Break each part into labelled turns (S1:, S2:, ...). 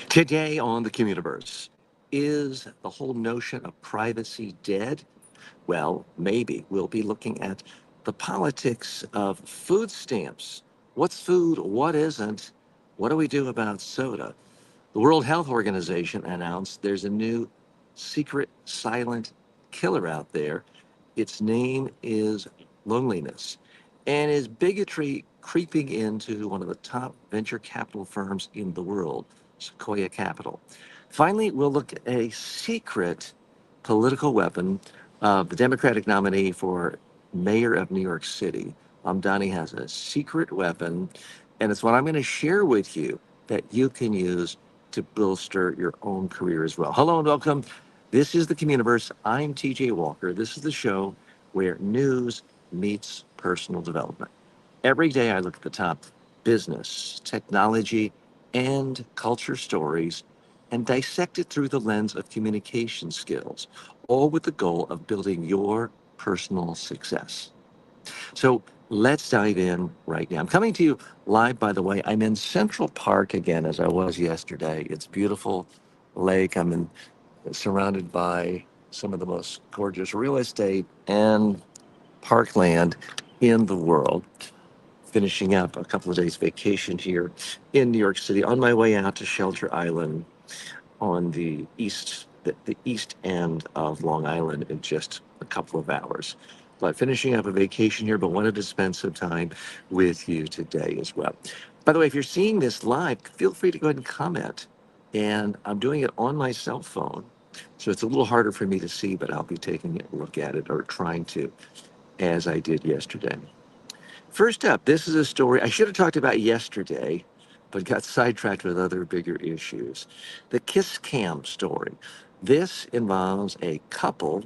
S1: Today on the Communiverse, is the whole notion of privacy dead? Well, maybe. We'll be looking at the politics of food stamps. What's food? What isn't? What do we do about soda? The World Health Organization announced there's a new secret silent killer out there. Its name is loneliness. And is bigotry creeping into one of the top venture capital firms in the world, Sequoia Capital? Finally, we'll look at a secret political weapon of the Democratic nominee for mayor of New York City. Mamdani has a secret weapon, and it's what I'm going to share with you that you can use to bolster your own career as well. Hello and welcome. This is the Communiverse. I'm TJ Walker. This is the show where news meets personal development. Every day I look at the top business, technology, and culture stories and dissect it through the lens of communication skills, all with the goal of building your personal success. So let's dive in right now. I'm coming to you live, by the way. I'm in Central Park again, as I was yesterday. It's beautiful lake. Surrounded by some of the most gorgeous real estate and parkland in the world. Finishing up a couple of days vacation here in New York City on my way out to Shelter Island on the east end of Long Island in just a couple of hours. But finishing up a vacation here, but wanted to spend some time with you today as well. By the way, if you're seeing this live, feel free to go ahead and comment. And I'm doing it on my cell phone. So it's a little harder for me to see, but I'll be taking a look at it or trying to, as I did yesterday. First up, this is a story I should have talked about yesterday, but got sidetracked with other bigger issues. The Kiss Cam story. This involves a couple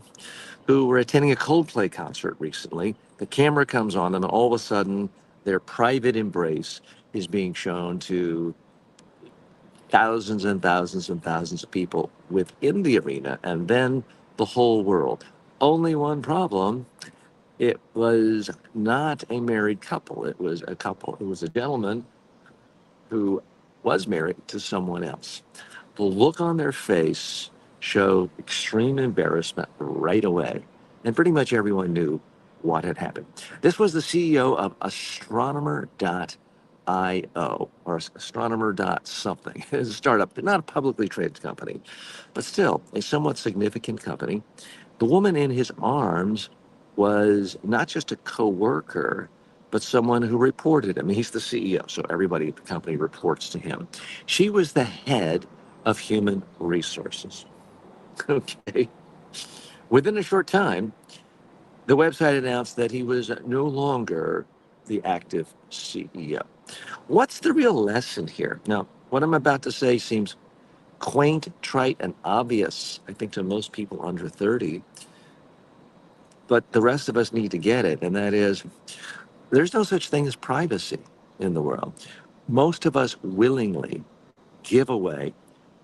S1: who were attending a Coldplay concert recently. The camera comes on them, and all of a sudden, their private embrace is being shown to thousands and thousands and thousands of people within the arena, and then the whole world. Only one problem: it was not a married couple. It was a couple. It was a gentleman who was married to someone else. The look on their face showed extreme embarrassment right away. And pretty much everyone knew what had happened. This was the CEO of astronomer.io or astronomer dot something. It's a startup, not a publicly traded company, but still a somewhat significant company. The woman in his arms was not just a coworker, but someone who reported him. He's the CEO, so everybody at the company reports to him. She was the head of human resources. Okay. Within a short time, the website announced that he was no longer the active CEO. What's the real lesson here? Now, what I'm about to say seems quaint, trite, and obvious, I think, to most people under 30, but the rest of us need to get it, and that is there's no such thing as privacy in the world. Most of us willingly give away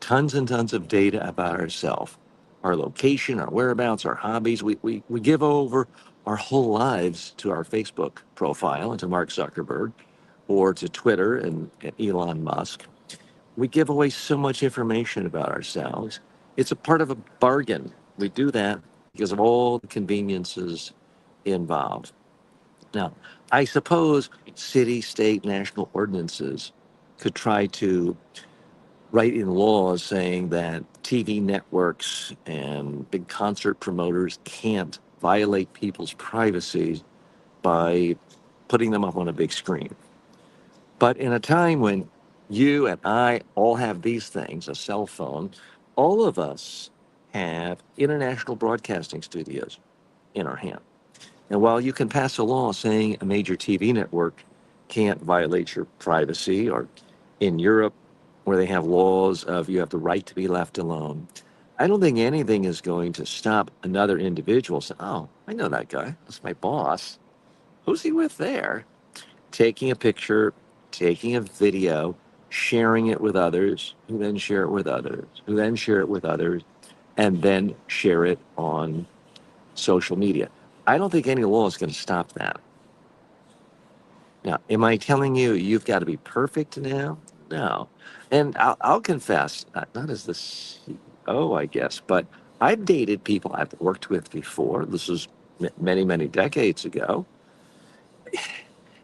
S1: tons and tons of data about ourselves, our location, our whereabouts, our hobbies. We give over our whole lives to our Facebook profile and to Mark Zuckerberg or to Twitter and Elon Musk. We give away so much information about ourselves. It's a part of a bargain. We do that because of all the conveniences involved. Now, I suppose city, state, national ordinances could try to write in laws saying that TV networks and big concert promoters can't violate people's privacy by putting them up on a big screen. But in a time when you and I all have these things, a cell phone, all of us have international broadcasting studios in our hand. And while you can pass a law saying a major TV network can't violate your privacy, or in Europe, where they have laws of you have the right to be left alone, I don't think anything is going to stop another individual saying, oh, I know that guy. That's my boss. Who's he with there? Taking a picture, taking a video, sharing it with others, who then share it with others, who then share it with others, and then share it on social media. I don't think any law is going to stop that. Now, am I telling you you've got to be perfect now? No. And I'll confess, not as the CEO, I guess, but I've dated people I've worked with before. This was many, many decades ago.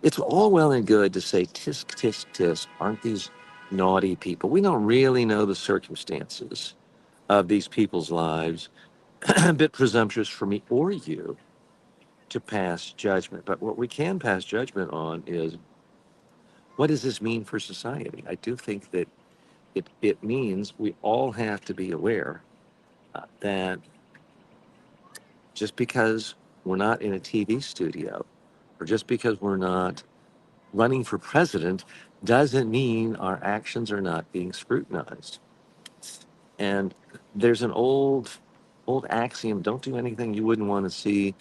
S1: It's all well and good to say, tisk, tisk, tisk, aren't these naughty people? We don't really know the circumstances of these people's lives. A bit presumptuous for me or you to pass judgment. But what we can pass judgment on is, what does this mean for society? I do think that it means we all have to be aware that just because we're not in a TV studio or just because we're not running for president doesn't mean our actions are not being scrutinized. And there's an old axiom, don't do anything you wouldn't want to see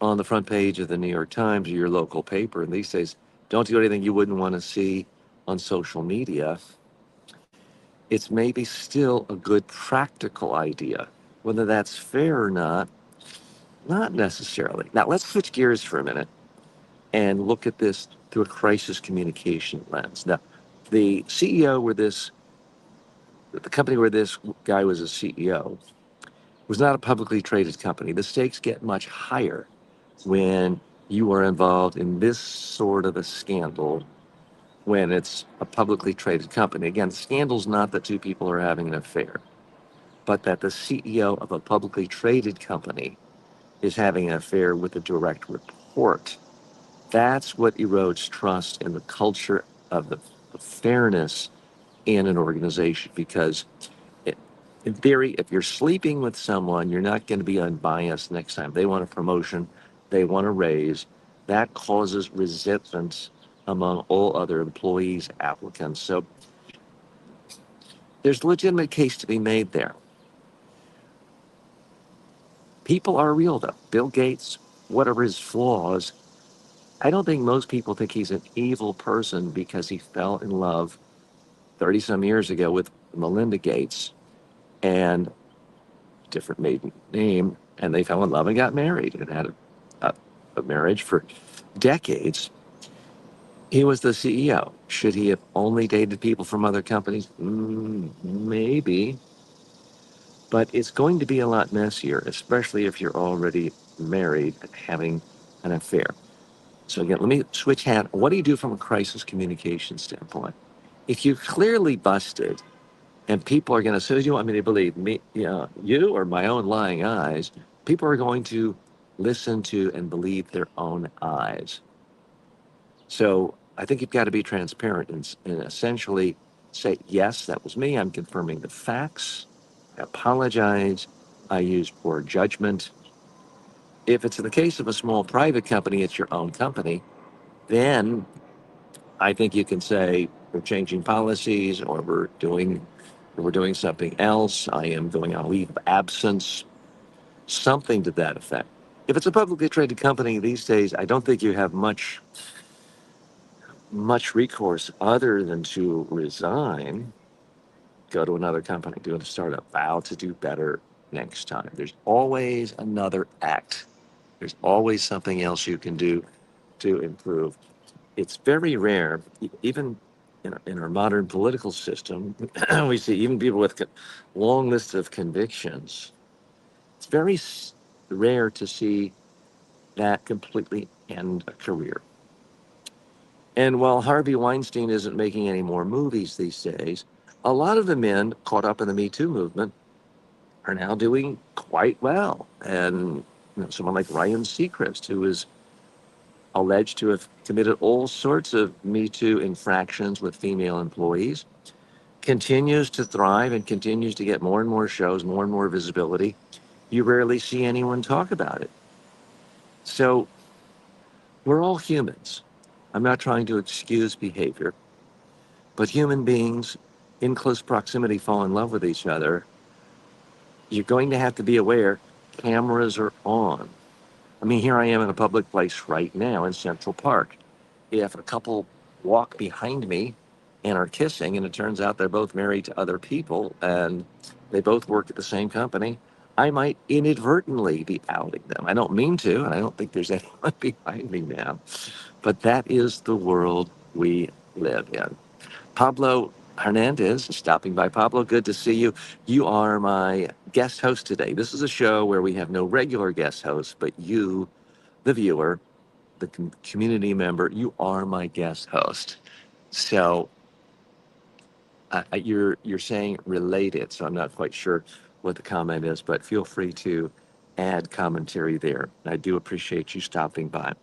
S1: on the front page of the New York Times or your local paper. And these days, don't do anything you wouldn't want to see on social media. It's maybe still a good practical idea. Whether that's fair or not necessarily. Now, let's switch gears for a minute and look at this through a crisis communication lens. Now, the CEO where this, the company where this guy was a CEO, was not a publicly traded company. The stakes get much higher when you are involved in this sort of a scandal when it's a publicly traded company. Again, scandal's not that two people are having an affair, but that the CEO of a publicly traded company is having an affair with a direct report. That's what erodes trust in the culture of the fairness in an organization because it, in theory, if you're sleeping with someone, you're not going to be unbiased next time. They want a promotion, they want a raise. That causes resentment among all other employees, applicants. So there's a legitimate case to be made there. People are real, though. Bill Gates, whatever his flaws, I don't think most people think he's an evil person because he fell in love 30 some years ago with Melinda Gates and different maiden name, and they fell in love and got married and had a marriage for decades. He was the CEO. Should he have only dated people from other companies? Maybe. But it's going to be a lot messier, especially if you're already married and having an affair. So again, let me switch hat. What do you do from a crisis communication standpoint? If you clearly busted and people are going to, so you want me to believe me, you or my own lying eyes, people are going to listen to and believe their own eyes. So I think you've got to be transparent and essentially say, yes, that was me. I'm confirming the facts. I apologize. I used poor judgment. If it's in the case of a small private company, it's your own company, then I think you can say we're changing policies or we're doing something else. I am going on leave of absence, something to that effect. If it's a publicly traded company these days, I don't think you have much recourse other than to resign, go to another company, do a startup, vow to do better next time. There's always another act. There's always something else you can do to improve. It's very rare, even in our modern political system, we see even people with long lists of convictions. It's very rare to see that completely end a career. And while Harvey Weinstein isn't making any more movies these days, a lot of the men caught up in the Me Too movement are now doing quite well. And someone like Ryan Seacrest, who is alleged to have committed all sorts of Me Too infractions with female employees, continues to thrive and continues to get more and more shows, more and more visibility. You rarely see anyone talk about it. So we're all humans. I'm not trying to excuse behavior, but human beings in close proximity fall in love with each other. You're going to have to be aware cameras are on. I mean, here I am in a public place right now in Central Park. If a couple walk behind me and are kissing, and it turns out they're both married to other people and they both work at the same company, I might inadvertently be outing them. I don't mean to, and I don't think there's anyone behind me now, but that is the world we live in. Pablo, Hernandez stopping by. Pablo, good to see you. You are my guest host today. This is a show where we have no regular guest host, but you, the viewer, the community member, you are my guest host. So you're saying related, so I'm not quite sure what the comment is, but feel free to add commentary there. I do appreciate you stopping by.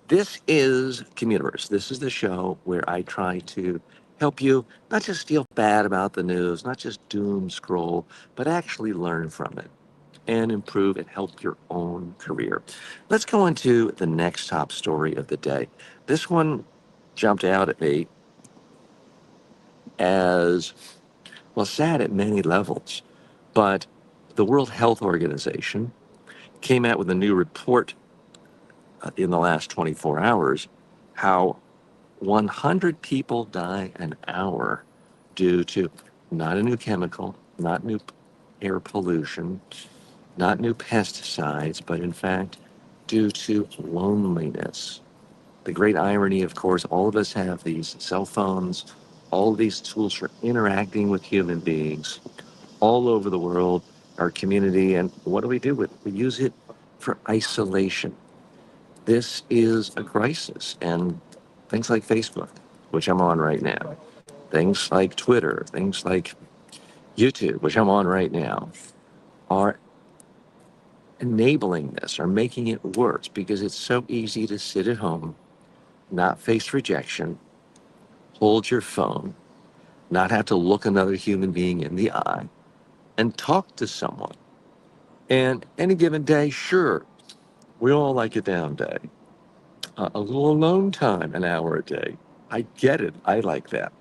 S1: This is Communiverse. This is the show where I try to help you not just feel bad about the news, not just doom scroll, but actually learn from it and improve and help your own career. Let's go into the next top story of the day. This one jumped out at me as, well, sad at many levels, but the World Health Organization came out with a new report in the last 24 hours how 100 people die an hour due to not a new chemical, not new air pollution, not new pesticides, but in fact, due to loneliness. The great irony, of course, all of us have these cell phones, all of these tools for interacting with human beings all over the world, our community, and what do we do with it? We use it for isolation. This is a crisis, and things like Facebook, which I'm on right now, things like Twitter, things like YouTube, which I'm on right now, are enabling this, are making it worse because it's so easy to sit at home, not face rejection, hold your phone, not have to look another human being in the eye, and talk to someone. And any given day, sure, we all like a down day, a little alone time, an hour a day. I get it. I like that.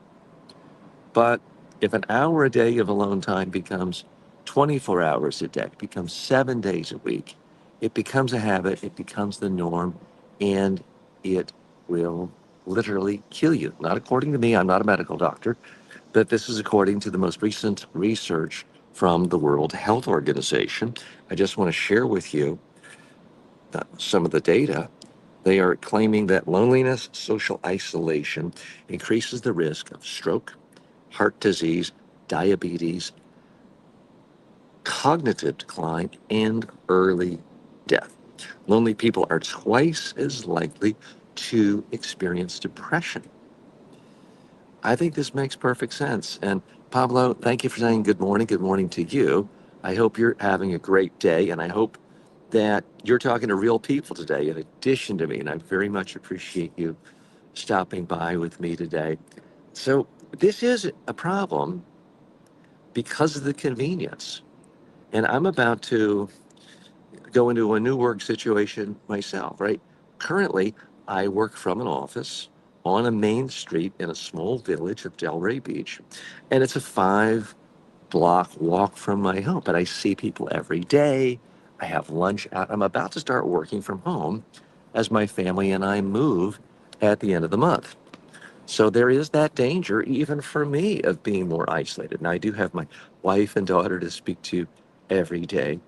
S1: But if an hour a day of alone time becomes 24 hours a day, becomes 7 days a week, it becomes a habit, it becomes the norm, and it will literally kill you. Not according to me, I'm not a medical doctor, but this is according to the most recent research from the World Health Organization. I just want to share with you some of the data. They are claiming that loneliness, social isolation increases the risk of stroke, heart disease, diabetes, cognitive decline, and early death. Lonely people are twice as likely to experience depression. I think this makes perfect sense. And Pablo, thank you for saying good morning. Good morning to you. I hope you're having a great day, and I hope that you're talking to real people today in addition to me. And I very much appreciate you stopping by with me today. So, this is a problem because of the convenience. And I'm about to go into a new work situation myself, right? Currently, I work from an office on a main street in a small village of Delray Beach, and it's a 5 block walk from my home. But I see people every day. I have lunch out. I'm about to start working from home as my family and I move at the end of the month. So there is that danger, even for me, of being more isolated. And I do have my wife and daughter to speak to every day.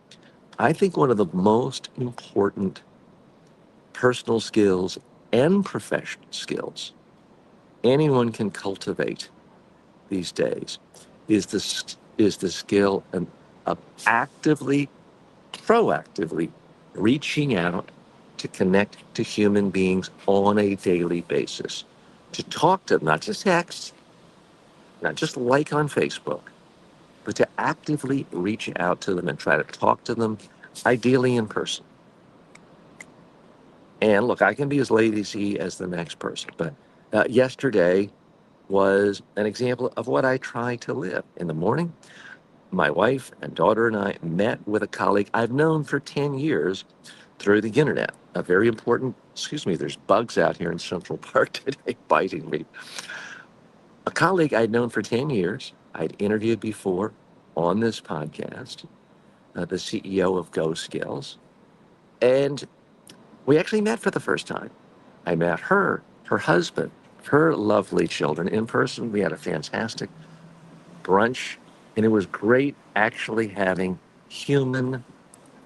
S1: I think one of the most important personal skills and professional skills anyone can cultivate these days is the skill of actively, proactively reaching out to connect to human beings on a daily basis, to talk to them, not just text, not just like on Facebook, but to actively reach out to them and try to talk to them, ideally in person. And look, I can be as lazy as the next person, but yesterday was an example of what I try to live. In the morning, my wife and daughter and I met with a colleague I've known for 10 years through the internet. A very important, excuse me, there's bugs out here in Central Park today biting me. A colleague I'd known for 10 years, I'd interviewed before on this podcast, the CEO of Go Skills, and we actually met for the first time. I met her, her husband, her lovely children in person. We had a fantastic brunch, and it was great actually having human,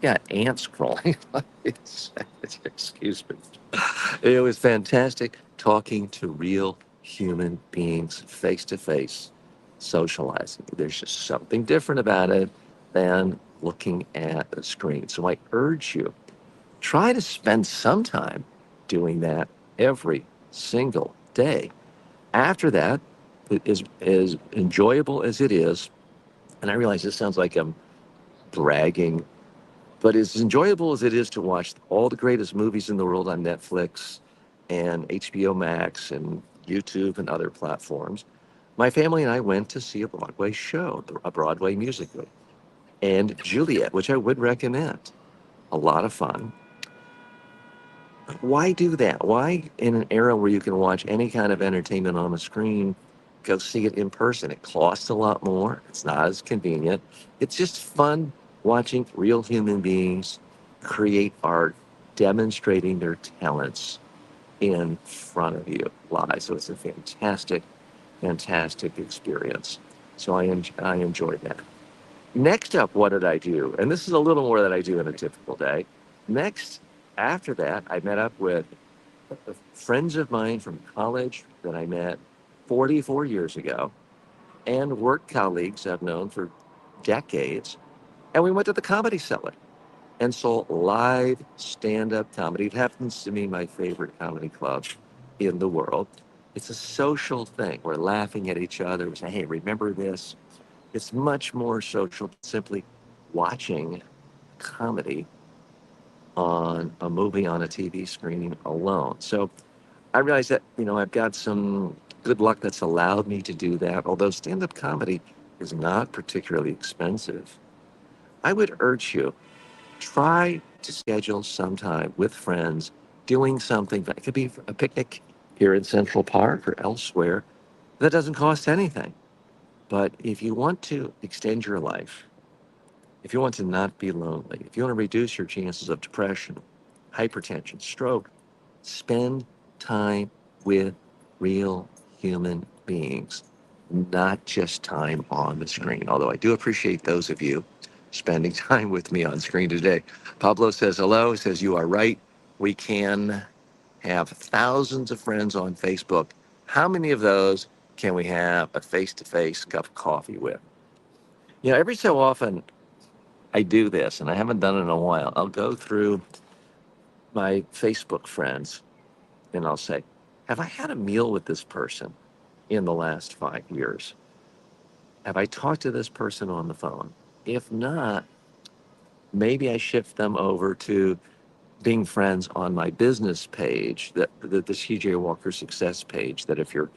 S1: yeah, ants crawling. Excuse me. It was fantastic talking to real human beings face to face socializing. There's just something different about it than looking at a screen. So I urge you, try to spend some time doing that every single day. After that, it is as enjoyable as it is, and I realize this sounds like I'm bragging, but as enjoyable as it is to watch all the greatest movies in the world on Netflix and HBO Max and YouTube and other platforms, my family and I went to see a Broadway show, a Broadway musical, and Juliet, which I would recommend. A lot of fun. Why do that? Why, in an era where you can watch any kind of entertainment on the screen, go see it in person? It costs a lot more. It's not as convenient. It's just fun watching real human beings create art, demonstrating their talents in front of you live. So it's a fantastic, fantastic experience. So I enjoyed that. Next up, what did I do? And this is a little more than I do in a typical day. Next, after that, I met up with friends of mine from college that I met 44 years ago and work colleagues I've known for decades. And we went to the Comedy Cellar and saw live stand-up comedy. It happens to be my favorite comedy club in the world. It's a social thing. We're laughing at each other. We say, hey, remember this? It's much more social than simply watching comedy on a movie on a TV screen alone. So I realize that, I've got some good luck that's allowed me to do that. Although stand-up comedy is not particularly expensive, I would urge you, try to schedule some time with friends doing something that could be a picnic here in Central Park or elsewhere that doesn't cost anything. But if you want to extend your life, if you want to not be lonely, if you want to reduce your chances of depression, hypertension, stroke, spend time with real human beings, not just time on the screen. Although I do appreciate those of you spending time with me on screen today. Pablo says hello, says you are right. We can have thousands of friends on Facebook. How many of those can we have a face-to-face cup of coffee with? Every so often I do this, and I haven't done it in a while. I'll go through my Facebook friends and I'll say, have I had a meal with this person in the last 5 years? Have I talked to this person on the phone? If not, maybe I shift them over to being friends on my business page, the CJ Walker Success page, that if you're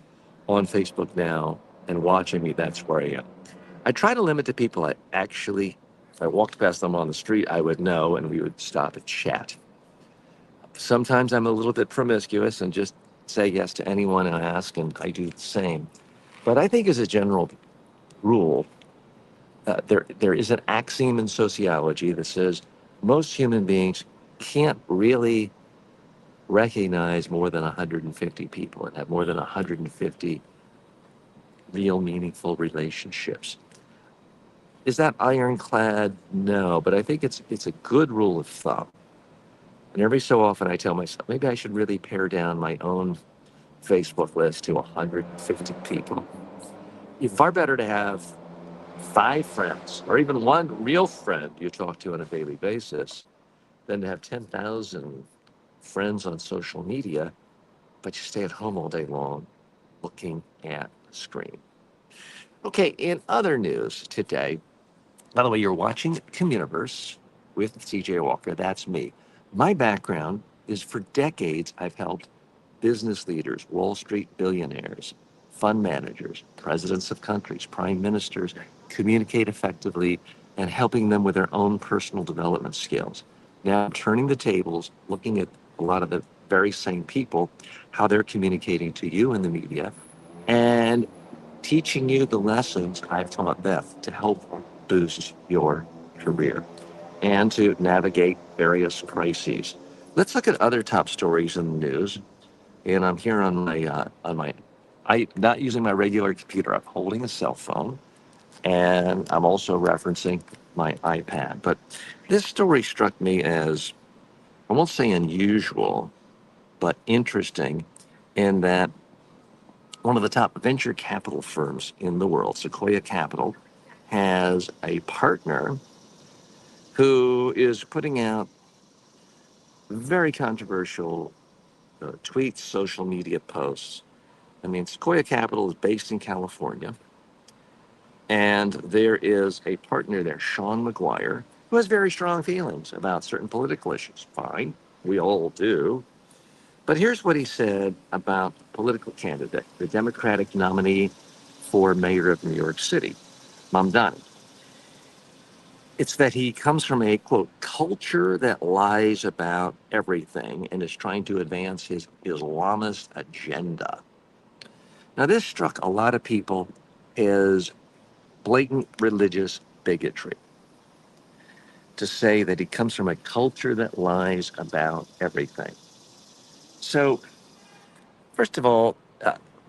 S1: on Facebook now and watching me, that's where I am. I try to limit the people if I walked past them on the street, I would know and we would stop and chat. Sometimes I'm a little bit promiscuous and just say yes to anyone I ask, and I do the same. But I think as a general rule, there is an axiom in sociology that says most human beings can't really recognize more than 150 people and have more than 150 real meaningful relationships. Is that ironclad? No, but I think it's a good rule of thumb. And every so often I tell myself, maybe I should really pare down my own Facebook list to 150 people. It's far better to have 5 friends or even one real friend you talk to on a daily basis than to have 10,000 friends on social media, but you stay at home all day long looking at the screen. Okay, in other news today, by the way, you're watching Communiverse with CJ Walker. That's me. My background is for decades, I've helped business leaders, Wall Street billionaires, fund managers, presidents of countries, prime ministers communicate effectively and helping them with their own personal development skills. Now I'm turning the tables, looking at a lot of the very same people, how they're communicating to you in the media, and teaching you the lessons I've taught them to help boost your career and to navigate various crises. Let's look at other top stories in the news. And I'm here I not using my regular computer. I'm holding a cell phone, and I'm also referencing my iPad. But this story struck me as, I won't say unusual, but interesting in that one of the top venture capital firms in the world, Sequoia Capital, has a partner who is putting out very controversial tweets, social media posts. I mean, Sequoia Capital is based in California, and there is a partner there, Sean McGuire, who has very strong feelings about certain political issues. Fine, we all do. But here's what he said about the political candidate, the Democratic nominee for mayor of New York City, Mamdani. It's that he comes from a, quote, culture that lies about everything and is trying to advance his Islamist agenda. Now, this struck a lot of people as blatant religious bigotry to say that he comes from a culture that lies about everything. So, first of all,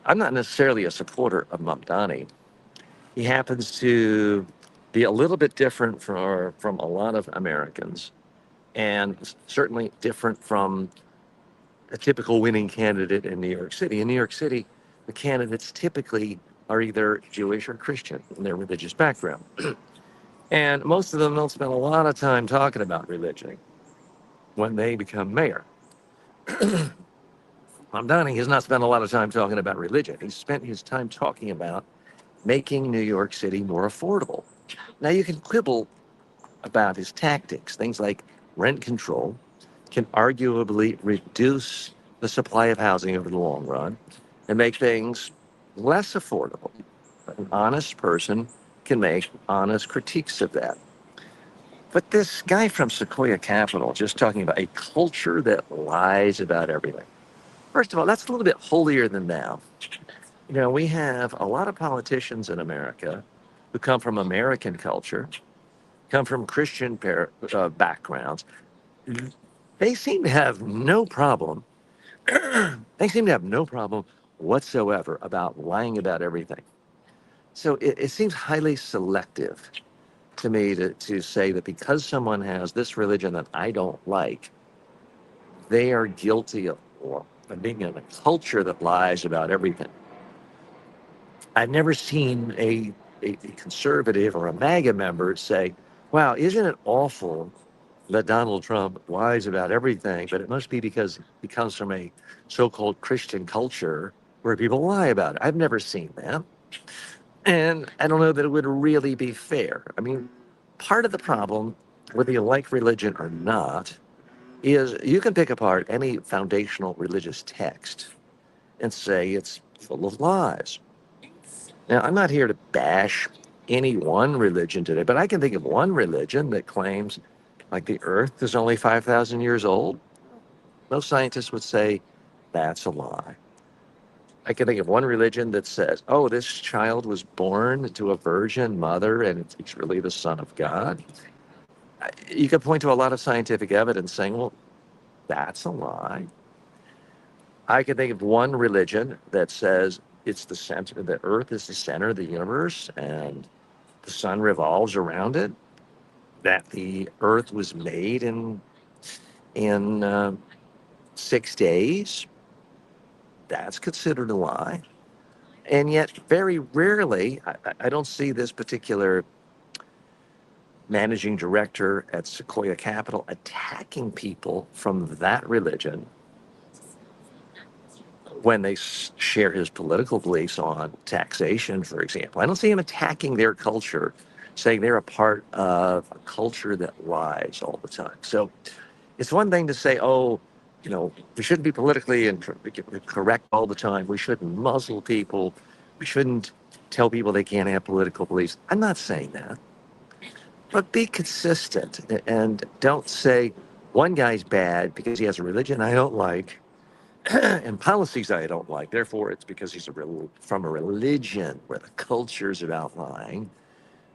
S1: I'm not necessarily a supporter of Mamdani. He happens to be a little bit different from a lot of Americans, and certainly different from a typical winning candidate in New York City. In New York City, the candidates typically are either Jewish or Christian in their religious background. And most of them don't spend a lot of time talking about religion when they become mayor. Mamdani has not spent a lot of time talking about religion. He's spent his time talking about making New York City more affordable. Now, you can quibble about his tactics. Things like rent control can arguably reduce the supply of housing over the long run and make things less affordable. An honest person can make honest critiques of that. But this guy from Sequoia Capital just talking about a culture that lies about everything. First of all, that's a little bit holier than thou. You know, we have a lot of politicians in America who come from American culture, come from Christian backgrounds. They seem to have no problem. They seem to have no problem whatsoever about lying about everything. So it seems highly selective to me to say that because someone has this religion that I don't like, they are guilty of being in a culture that lies about everything. I've never seen a conservative or a MAGA member say, wow, isn't it awful that Donald Trump lies about everything, but it must be because he comes from a so-called Christian culture where people lie about it. I've never seen that. And I don't know that it would really be fair. I mean, part of the problem, whether you like religion or not, is you can pick apart any foundational religious text and say it's full of lies. Now, I'm not here to bash any one religion today, but I can think of one religion that claims like the earth is only 5,000 years old. Most scientists would say that's a lie. I can think of one religion that says, oh, this child was born to a virgin mother and it's really the Son of God. You could point to a lot of scientific evidence saying, well, that's a lie. I can think of one religion that says it's the center, the earth is the center of the universe and the sun revolves around it, that the earth was made in 6 days. That's considered a lie. And yet, very rarely, I don't see this particular managing director at Sequoia Capital attacking people from that religion when they share his political beliefs on taxation, for example. I don't see him attacking their culture, saying they're a part of a culture that lies all the time. So it's one thing to say, oh, you know, we shouldn't be politically correct all the time. We shouldn't muzzle people. We shouldn't tell people they can't have political beliefs. I'm not saying that. But be consistent and don't say one guy's bad because he has a religion I don't like and policies I don't like. Therefore, it's because he's from a religion where the culture's about lying,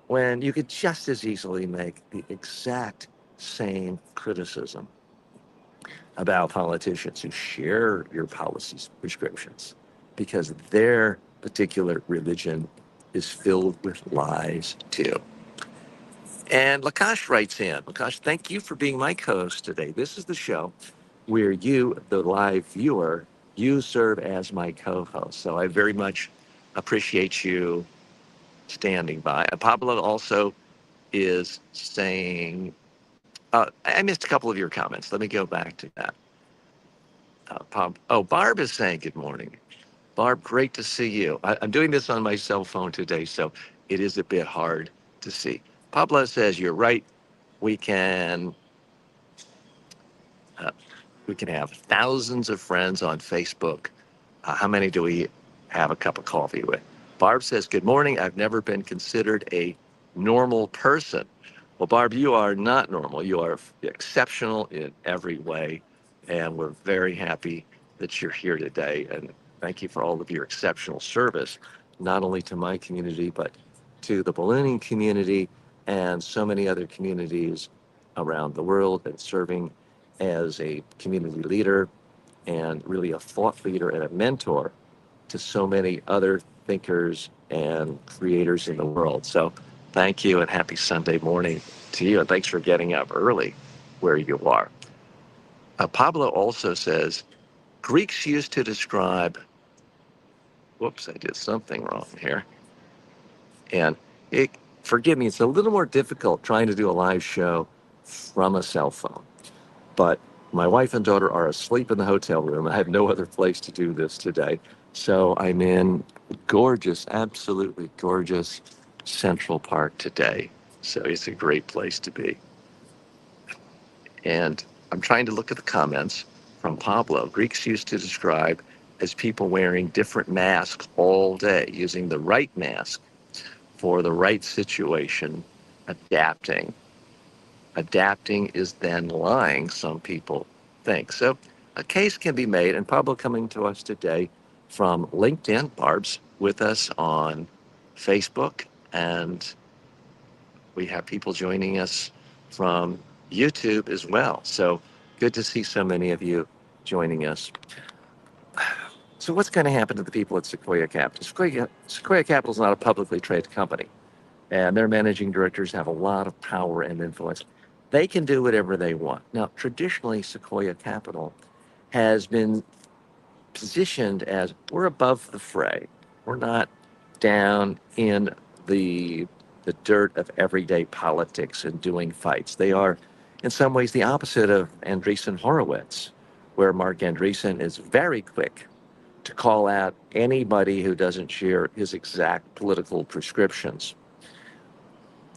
S1: when you could just as easily make the exact same criticism about politicians who share your policies prescriptions because their particular religion is filled with lies too. And Lakash writes in, Lakash, thank you for being my co-host today. This is the show where you, the live viewer, you serve as my co-host. So I very much appreciate you standing by. Pablo also is saying, I missed a couple of your comments. Let me go back to that. Barb is saying good morning. Barb, great to see you. I'm doing this on my cell phone today, so it is a bit hard to see. Pablo says, you're right. We can uh, we can have thousands of friends on Facebook. How many do we have a cup of coffee with? Barb says, good morning. I've never been considered a normal person. Well, Barb, you are not normal. You are exceptional in every way. And we're very happy that you're here today. And thank you for all of your exceptional service, not only to my community, but to the ballooning community and so many other communities around the world, and serving as a community leader and really a thought leader and a mentor to so many other thinkers and creators in the world. So thank you, and happy Sunday morning to you. And thanks for getting up early where you are. Pablo also says, Greeks used to describe, whoops, I did something wrong here. And forgive me, it's a little more difficult trying to do a live show from a cell phone. But my wife and daughter are asleep in the hotel room. I have no other place to do this today. So I'm in gorgeous, absolutely gorgeous Central Park today. So it's a great place to be. And I'm trying to look at the comments from Pablo. Greeks used to describe as people wearing different masks all day, using the right mask for the right situation, adapting. Adapting is then lying, some people think. So a case can be made, and Pablo coming to us today from LinkedIn. Barb's with us on Facebook, and we have people joining us from YouTube as well. So good to see so many of you joining us. So what's going to happen to the people at Sequoia Capital? Sequoia Capital is not a publicly traded company, and their managing directors have a lot of power and influence. They can do whatever they want. Now, traditionally, Sequoia Capital has been positioned as we're above the fray. We're not down in the the dirt of everyday politics and doing fights. They are, in some ways, the opposite of Andreessen Horowitz, where Mark Andreessen is very quick to call out anybody who doesn't share his exact political prescriptions.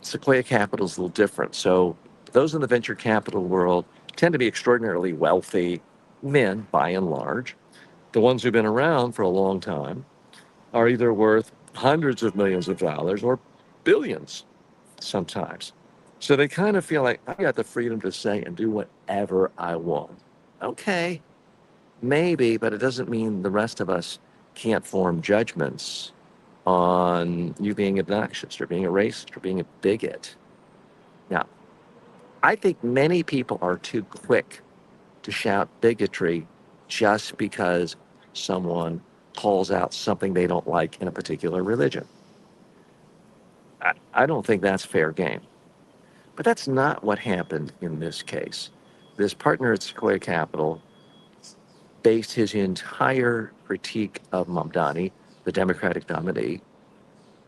S1: Sequoia Capital is a little different. So those in the venture capital world tend to be extraordinarily wealthy men, by and large. The ones who've been around for a long time are either worth hundreds of millions of dollars or billions sometimes. So they kind of feel like I got the freedom to say and do whatever I want. Okay, maybe, but it doesn't mean the rest of us can't form judgments on you being obnoxious or being a racist or being a bigot. Now, I think many people are too quick to shout bigotry just because someone calls out something they don't like in a particular religion. I don't think that's fair game. But that's not what happened in this case. This partner at Sequoia Capital based his entire critique of Mamdani, the Democratic nominee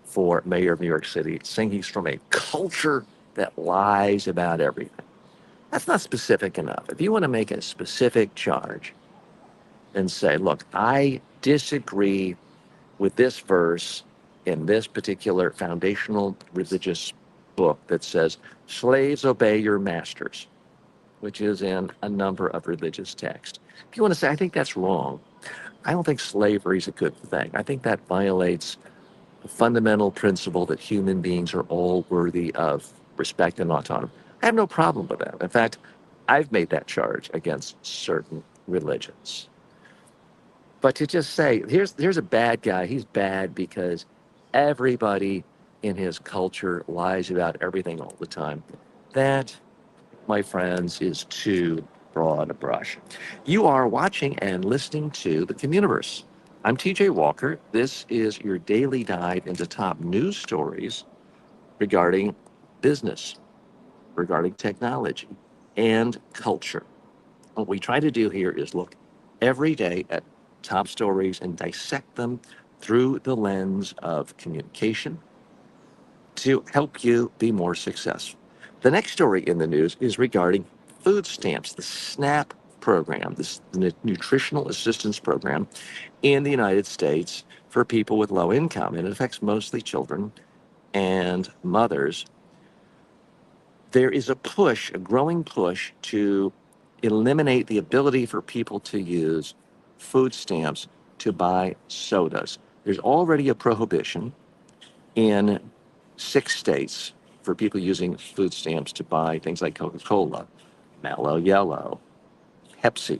S1: for mayor of New York City, saying he's from a culture that lies about everything. That's not specific enough. If you want to make a specific charge and say, look, I disagree with this verse in this particular foundational religious book that says, slaves obey your masters, which is in a number of religious texts. If you want to say, I think that's wrong, I don't think slavery is a good thing. I think that violates the fundamental principle that human beings are all worthy of respect and autonomy. I have no problem with that. In fact, I've made that charge against certain religions. But to just say, here's a bad guy, he's bad because everybody in his culture lies about everything all the time. That, my friends, is too broad a brush. You are watching and listening to the Communiverse. I'm TJ Walker. This is your daily dive into top news stories regarding business, regarding technology, and culture. What we try to do here is look every day at top stories and dissect them through the lens of communication to help you be more successful. The next story in the news is regarding food stamps, the SNAP program, this nutritional assistance program in the United States for people with low income. And it affects mostly children and mothers. There is a push, a growing push to eliminate the ability for people to use food stamps to buy sodas. There's already a prohibition in 6 states for people using food stamps to buy things like Coca-Cola, Mellow Yellow, Pepsi.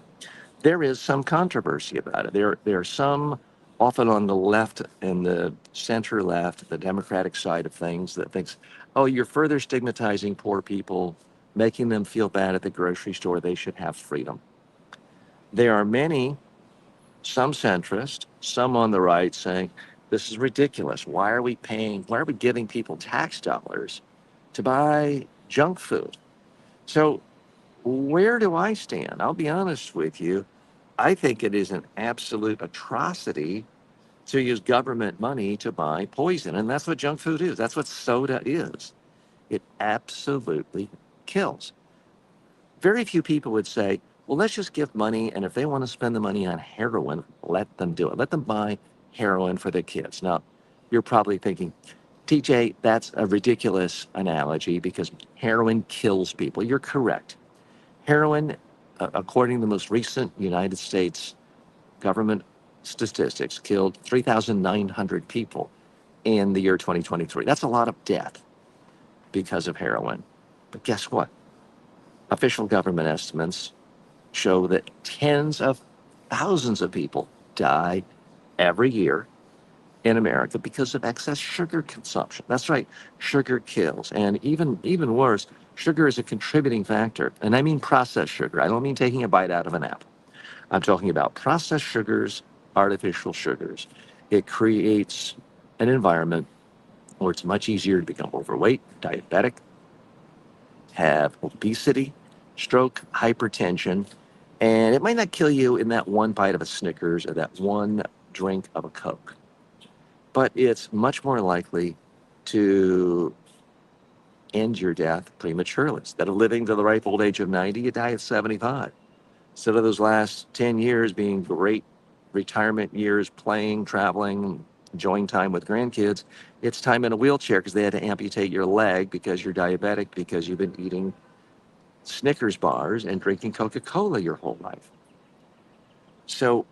S1: There is some controversy about it. There are some, often on the left and the center left, the Democratic side of things, that thinks, oh, you're further stigmatizing poor people, making them feel bad at the grocery store. They should have freedom. There are many, some centrist, some on the right, saying this is ridiculous. Why are we giving people tax dollars to buy junk food? So where do I stand? I'll be honest with you. I think it is an absolute atrocity to use government money to buy poison. And that's what junk food is. That's what soda is. It absolutely kills. Very few people would say, well, let's just give money. And if they want to spend the money on heroin, let them do it. Let them buy heroin for their kids. Now, you're probably thinking, TJ, that's a ridiculous analogy because heroin kills people. You're correct. Heroin, according to the most recent United States government statistics, killed 3,900 people in the year 2023. That's a lot of death because of heroin. But guess what? Official government estimates show that tens of thousands of people die every year in America because of excess sugar consumption. That's right, sugar kills. And even worse, sugar is a contributing factor. And I mean processed sugar. I don't mean taking a bite out of an apple. I'm talking about processed sugars, artificial sugars. It creates an environment where it's much easier to become overweight, diabetic, have obesity, stroke, hypertension, and it might not kill you in that one bite of a Snickers or that one drink of a Coke, but it's much more likely to end your death prematurely. Instead of living to the ripe old age of 90, you die at 75. Instead of those last 10 years being great retirement years, playing, traveling, enjoying time with grandkids, it's time in a wheelchair because they had to amputate your leg because you're diabetic, because you've been eating Snickers bars and drinking Coca-Cola your whole life. So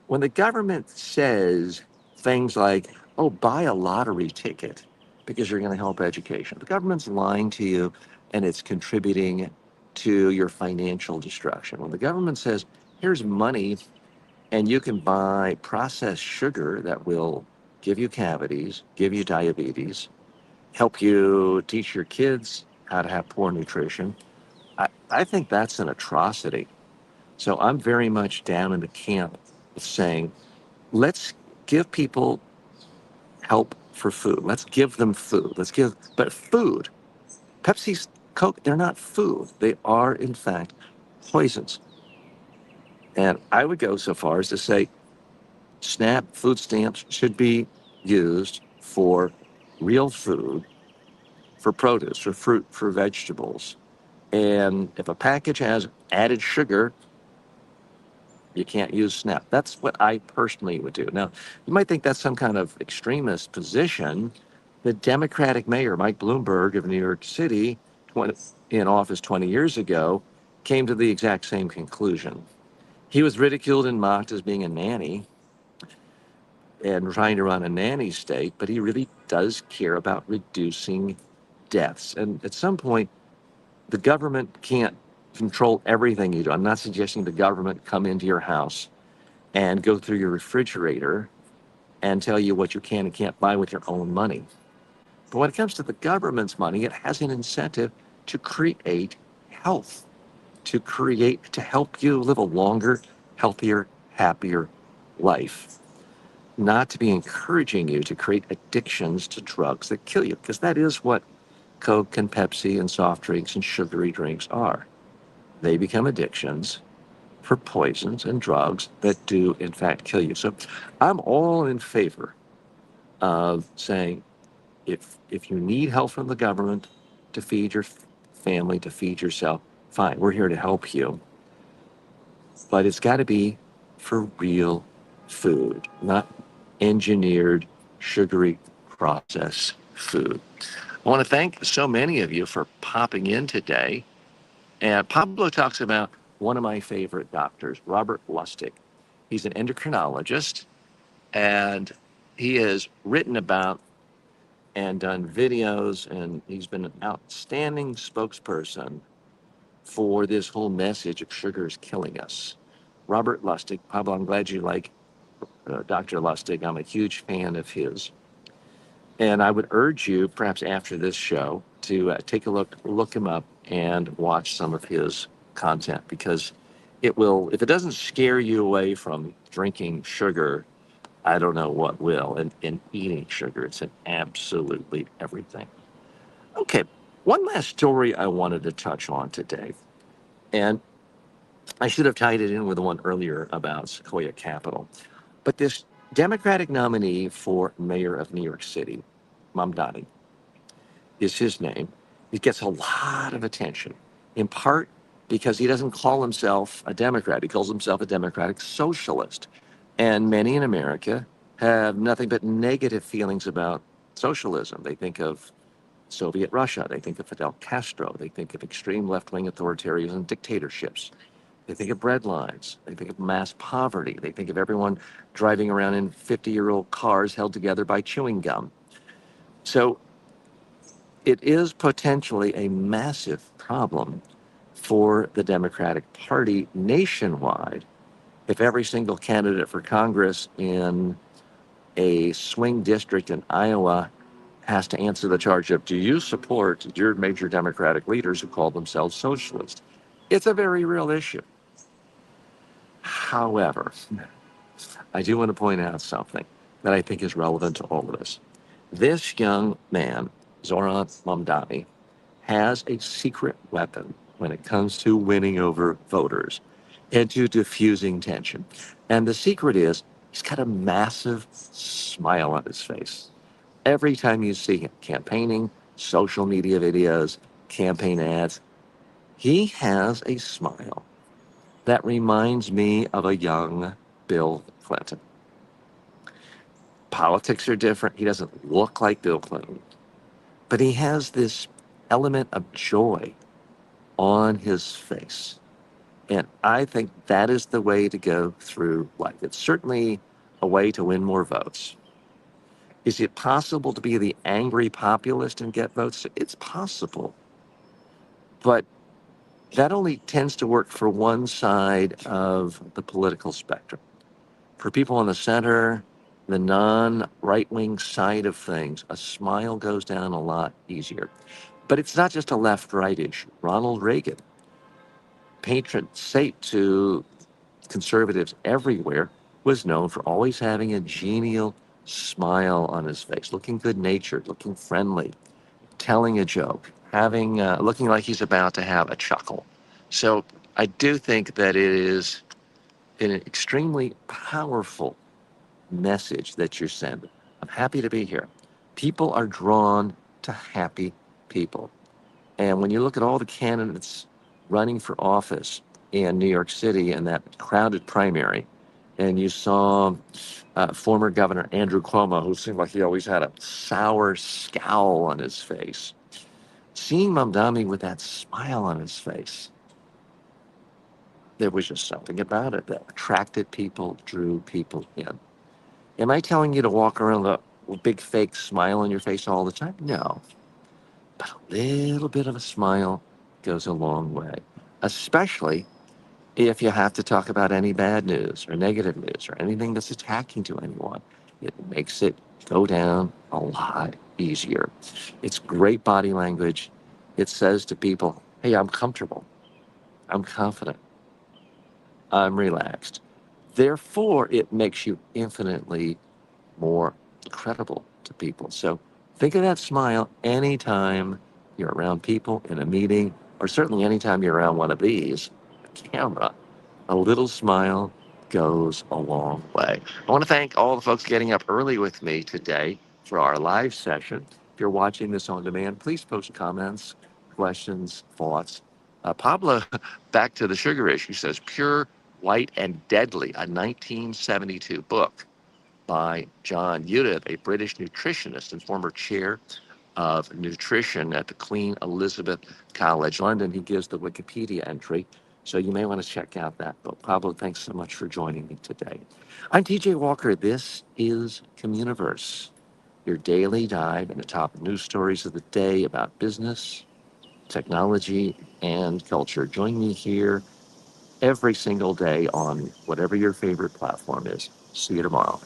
S1: when the government says things like, oh, buy a lottery ticket because you're going to help education, the government's lying to you and it's contributing to your financial destruction. When the government says, here's money and you can buy processed sugar that will give you cavities, give you diabetes, help you teach your kids how to have poor nutrition, I think that's an atrocity. So I'm very much down in the camp of saying, let's give people help for food. Let's give them food. But food, Pepsi, Coke, they're not food. They are, in fact, poisons. And I would go so far as to say SNAP food stamps should be used for real food, for produce, for fruit, for vegetables. And if a package has added sugar, you can't use SNAP. That's what I personally would do. Now, you might think that's some kind of extremist position. The Democratic mayor, Mike Bloomberg of New York City, in office 20 years ago, came to the exact same conclusion. He was ridiculed and mocked as being a nanny and trying to run a nanny state, but he really does care about reducing deaths. And at some point, the government can't control everything you do. I'm not suggesting the government come into your house and go through your refrigerator and tell you what you can and can't buy with your own money. But when it comes to the government's money, it has an incentive to create health, to help you live a longer, healthier, happier life, not to be encouraging you to create addictions to drugs that kill you, because that is what Coke and Pepsi and soft drinks and sugary drinks are. They become addictions, for poisons and drugs that do, in fact, kill you. So I'm all in favor of saying if you need help from the government to feed your family, to feed yourself, fine, we're here to help you. But it's got to be for real food, not engineered, sugary, processed food. I want to thank so many of you for popping in today. And Pablo talks about one of my favorite doctors, Robert Lustig. He's an endocrinologist, and he has written about and done videos, and he's been an outstanding spokesperson for this whole message of sugar is killing us. Robert Lustig, Pablo, I'm glad you like Dr. Lustig. I'm a huge fan of his. And I would urge you, perhaps after this show, to take a look him up and watch some of his content because it will, if it doesn't scare you away from drinking sugar, I don't know what will. And eating sugar, it's in absolutely everything. Okay, one last story I wanted to touch on today. And I should have tied it in with the one earlier about Sequoia Capital. But this Democratic nominee for mayor of New York City, Mamdani, is his name. He gets a lot of attention, in part because he doesn't call himself a Democrat. He calls himself a democratic socialist. And many in America have nothing but negative feelings about socialism. They think of Soviet Russia. They think of Fidel Castro. They think of extreme left wing authoritarianism dictatorships. They think of bread lines. They think of mass poverty. They think of everyone driving around in 50-year-old cars held together by chewing gum. So it is potentially a massive problem for the Democratic Party nationwide if every single candidate for Congress in a swing district in Iowa has to answer the charge of, do you support your major Democratic leaders who call themselves socialists? It's a very real issue. However, I do want to point out something that I think is relevant to all of this. This young man, Zoran Mamdani, has a secret weapon when it comes to winning over voters and to diffusing tension. And the secret is he's got a massive smile on his face. Every time you see him campaigning, social media videos, campaign ads, he has a smile that reminds me of a young Bill Clinton. Politics are different. He doesn't look like Bill Clinton, but he has this element of joy on his face. And I think that is the way to go through life. It's certainly a way to win more votes. Is it possible to be the angry populist and get votes? It's possible. But that only tends to work for one side of the political spectrum. For people in the center, the non right wing side of things, a smile goes down a lot easier. But it's not just a left right issue. Ronald Reagan, patron saint to conservatives everywhere, was known for always having a genial smile on his face, looking good natured, looking friendly, telling a joke, having looking like he's about to have a chuckle. So I do think that it is an extremely powerful message that you're sending. I'm happy to be here. People are drawn to happy people. And when you look at all the candidates running for office in New York City in that crowded primary, and you saw former Governor Andrew Cuomo, who seemed like he always had a sour scowl on his face, seeing Mamdani with that smile on his face, there was just something about it that attracted people, drew people in. Am I telling you to walk around with a big fake smile on your face all the time? No. But a little bit of a smile goes a long way, especially if you have to talk about any bad news or negative news or anything that's attacking to anyone. It makes it go down a lot easier. It's great body language. It says to people, hey, I'm comfortable. I'm confident. I'm relaxed. Therefore, it makes you infinitely more credible to people. So think of that smile anytime you're around people in a meeting, or certainly anytime you're around one of these, a camera. A little smile goes a long way. I want to thank all the folks getting up early with me today for our live session. If you're watching this on demand, please post comments, questions, thoughts. Pablo, back to the sugar issue, says Pure, White, and Deadly, a 1972 book by John Udith, a British nutritionist and former chair of nutrition at the Queen Elizabeth College, London. He gives the Wikipedia entry, so you may want to check out that book. Pablo, thanks so much for joining me today. I'm TJ Walker. This is Communiverse, your daily dive into top news stories of the day about business, technology, and culture. Join me here every single day on whatever your favorite platform is. See you tomorrow.